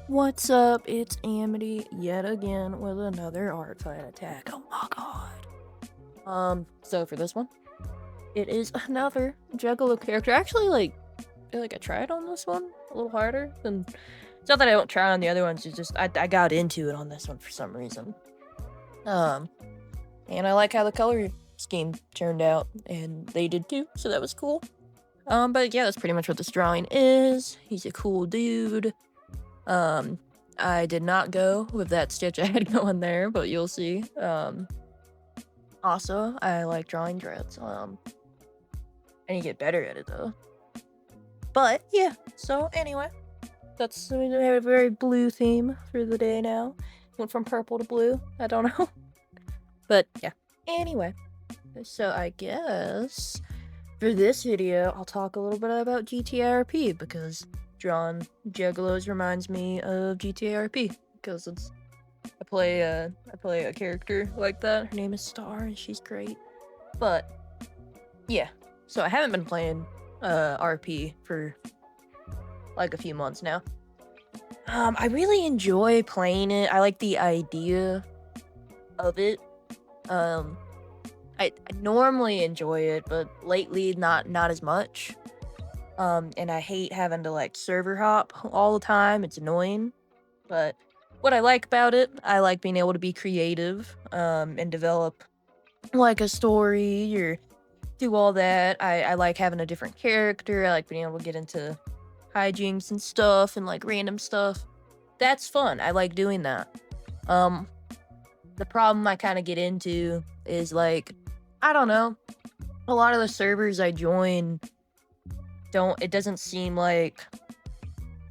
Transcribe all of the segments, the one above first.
What's up? It's Amity yet again with another art fight attack. Oh my god. So for this one, it is another Juggalo character. Actually, I feel like I tried on this one a little harder than. It's not that I don't try on the other ones. It's just I got into it on this one for some reason. Um, and I like how the color scheme turned out, and they did too. So that was cool. But yeah, that's pretty much what this drawing is. He's a cool dude. I did not go with that stitch I had going there, but you'll see. Also, I like drawing dreads. I need to get better at it though. But yeah, so anyway, that's we have a very blue theme for the day now. Went from purple to blue. I don't know. But yeah. Anyway, so I guess for this video, I'll talk a little bit about GTRP because drawing Juggalos reminds me of GTRP because it's I play a character like that. Her name is Star and she's great. But yeah, so I haven't been playing RP for like a few months now. I really enjoy playing it. I like the idea of it. I normally enjoy it, but lately not as much. And I hate having to like server hop all the time. It's annoying. But what I like about it, I like being able to be creative, and develop like a story or do all that. I like having a different character. I like being able to get into hijinks and stuff and like random stuff. That's fun. I like doing that. The problem I kind of get into is like, I don't know, a lot of the servers I join it doesn't seem like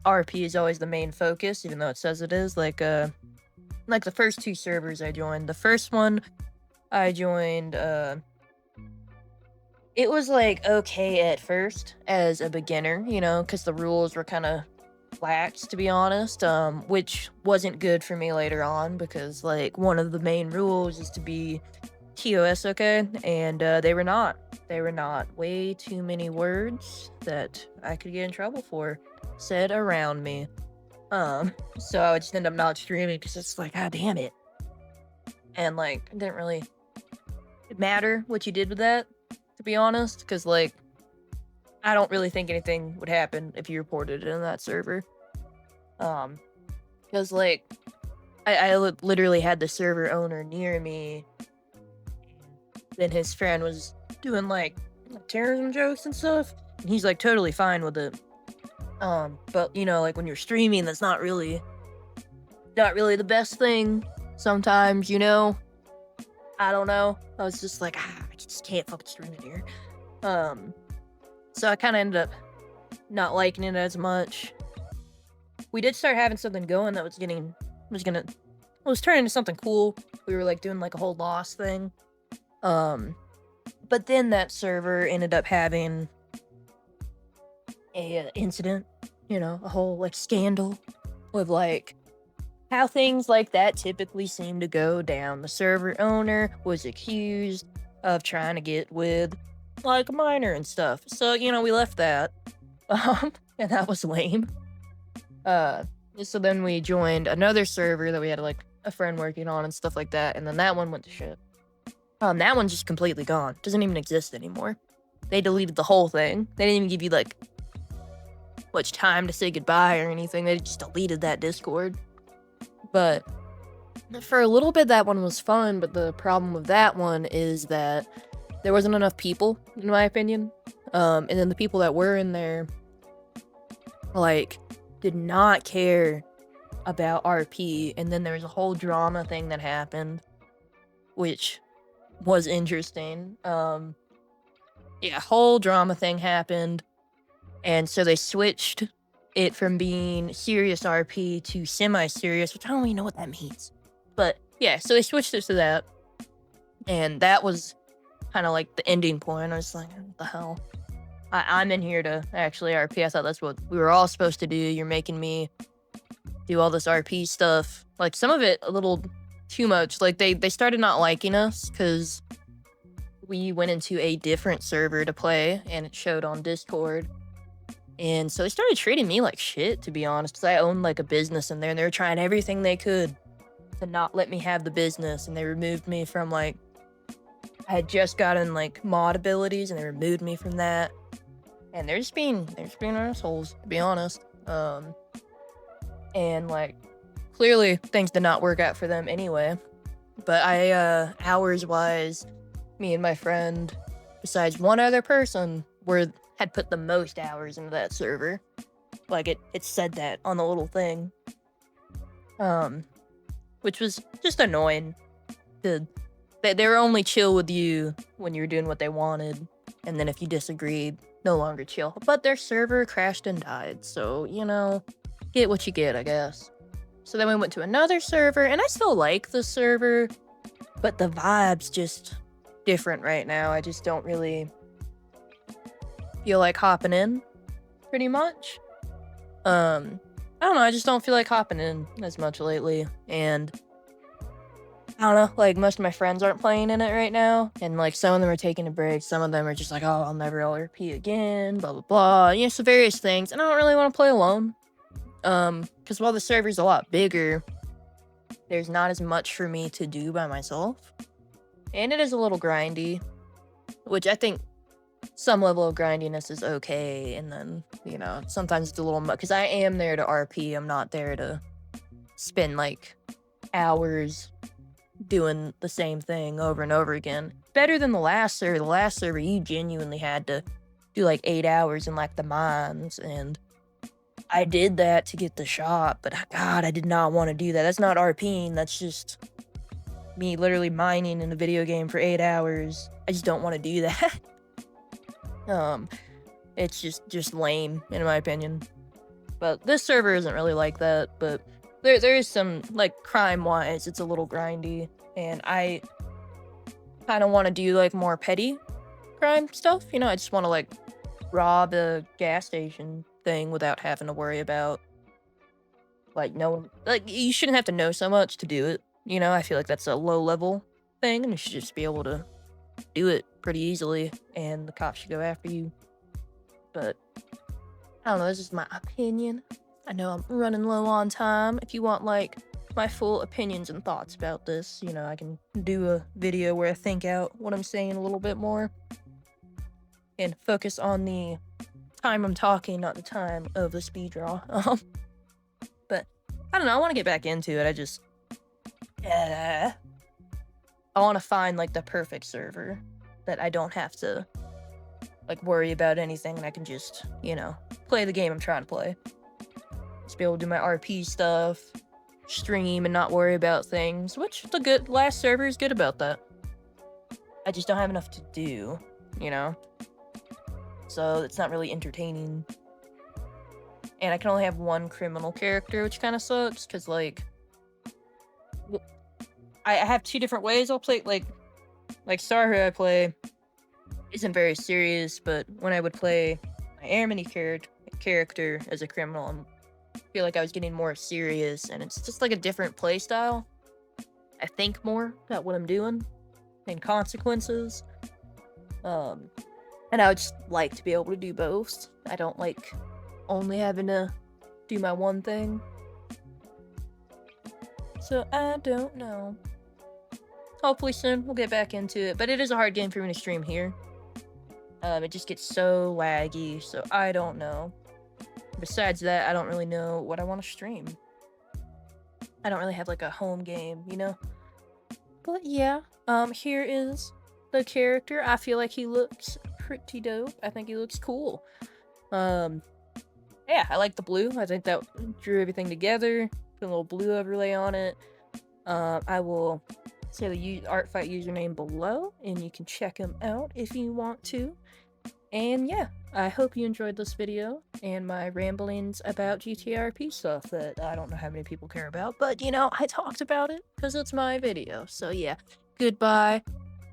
RP is always the main focus, even though it says it is. Like the first two servers I joined. The first one I joined, it was like okay at first as a beginner, you know, because the rules were kind of lax, to be honest, which wasn't good for me later on because like one of the main rules is to be TOS, okay? And they were not. They were not. Way too many words that I could get in trouble for said around me. So I would just end up not streaming because it's like, ah, damn it. And like, it didn't really matter what you did with that, to be honest, because like, I don't really think anything would happen if you reported it in that server. Because like, I literally had the server owner near me. Then his friend was doing like terrorism jokes and stuff, and he's like totally fine with it. But you know, like when you're streaming, that's not really the best thing. Sometimes, you know, I don't know. I was just like, I just can't fucking stream it here. So I kind of ended up not liking it as much. We did start having something going that was turning into something cool. We were like doing like a whole loss thing. But then that server ended up having a incident, you know, a whole like scandal with like how things like that typically seem to go down. The server owner was accused of trying to get with like a minor and stuff. So, you know, we left that. And that was lame. So then we joined another server that we had like a friend working on and stuff like that, and then that one went to shit. That one's just completely gone. Doesn't even exist anymore. They deleted the whole thing. They didn't even give you, like, much time to say goodbye or anything. They just deleted that Discord. But for a little bit, that one was fun, but the problem with that one is that there wasn't enough people, in my opinion. And then the people that were in there, like, did not care about RP. And then there was a whole drama thing that happened, which was interesting. Yeah, whole drama thing happened, and so they switched it from being serious RP to semi-serious, which I don't even know what that means. But yeah, so they switched it to that, and that was kind of like the ending point. I was like, what the hell? I'm in here to actually RP. I thought that's what we were all supposed to do. You're making me do all this RP stuff. Like, some of it a little too much. Like, they started not liking us because we went into a different server to play, and it showed on Discord. And so they started treating me like shit, to be honest, because I owned like a business in there and they were trying everything they could to not let me have the business. And they removed me from like, I had just gotten like mod abilities and they removed me from that. And they're just being assholes, to be honest. And like, clearly things did not work out for them anyway. But hours wise, me and my friend, besides one other person, had put the most hours into that server. Like it said that on the little thing. Which was just annoying. They were only chill with you when you were doing what they wanted, and then if you disagreed, no longer chill. But their server crashed and died, so you know, get what you get, I guess. So then we went to another server, and I still like the server, but the vibe's just different right now. I just don't really feel like hopping in, pretty much. I don't know, I just don't feel like hopping in as much lately, and I don't know, like, most of my friends aren't playing in it right now, and, like, some of them are taking a break, some of them are just like, "Oh, I'll never LRP again, blah, blah, blah," you know, so various things, and I don't really wanna play alone. Because while the server's a lot bigger, there's not as much for me to do by myself, and it is a little grindy, which I think some level of grindiness is okay, and then, you know, sometimes it's a little because I am there to RP, I'm not there to spend, like, hours doing the same thing over and over again. Better than the last server. The last server, you genuinely had to do, like, 8 hours in, like, the mines, and I did that to get the shop, but God, I did not want to do that. That's not RPing, that's just me literally mining in a video game for 8 hours. I just don't want to do that. It's just lame, in my opinion. But this server isn't really like that, but there is some, like, crime-wise, it's a little grindy, and I kind of want to do, like, more petty crime stuff, you know? I just want to, like, rob a gas station thing without having to worry about, like, knowing, like, you shouldn't have to know so much to do it, you know? I feel like that's a low-level thing, and you should just be able to do it pretty easily, and the cops should go after you. But I don't know, this is my opinion. I know I'm running low on time. If you want, like, my full opinions and thoughts about this, you know, I can do a video where I think out what I'm saying a little bit more and focus on the time I'm talking, not the time of the speed draw. But I don't know, I want to get back into it. I want to find, like, the perfect server that I don't have to, like, worry about anything, and I can just, you know, play the game I'm trying to play. Just be able to do my RP stuff, stream, and not worry about things, which the last server is good about that. I just don't have enough to do, you know? So it's not really entertaining. And I can only have one criminal character, which kind of sucks, because, like, I have 2 different ways I'll play, like Star who I play isn't very serious, but when I would play my Airmany character as a criminal, I feel like I was getting more serious, and it's just like a different play style. I think more about what I'm doing and consequences. And I would just like to be able to do both. I don't like only having to do my one thing. So I don't know. Hopefully soon we'll get back into it, but it is a hard game for me to stream here. It just gets so laggy, so I don't know. Besides that, I don't really know what I want to stream. I don't really have, like, a home game, you know? But yeah, here is the character. I feel like he looks pretty dope. I think he looks cool. Yeah, I like the blue. I think that drew everything together. Put a little blue overlay on it. I will say the Artfight username below, and you can check him out if you want to. And yeah, I hope you enjoyed this video and my ramblings about GTRP stuff that I don't know how many people care about, but you know, I talked about it because it's my video. So yeah, goodbye.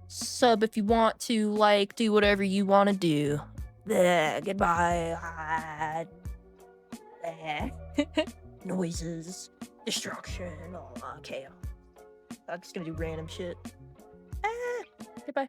Sub if you want to, like, do whatever you want to do. Goodbye. Noises, destruction, chaos. I'm just gonna do random shit. Goodbye.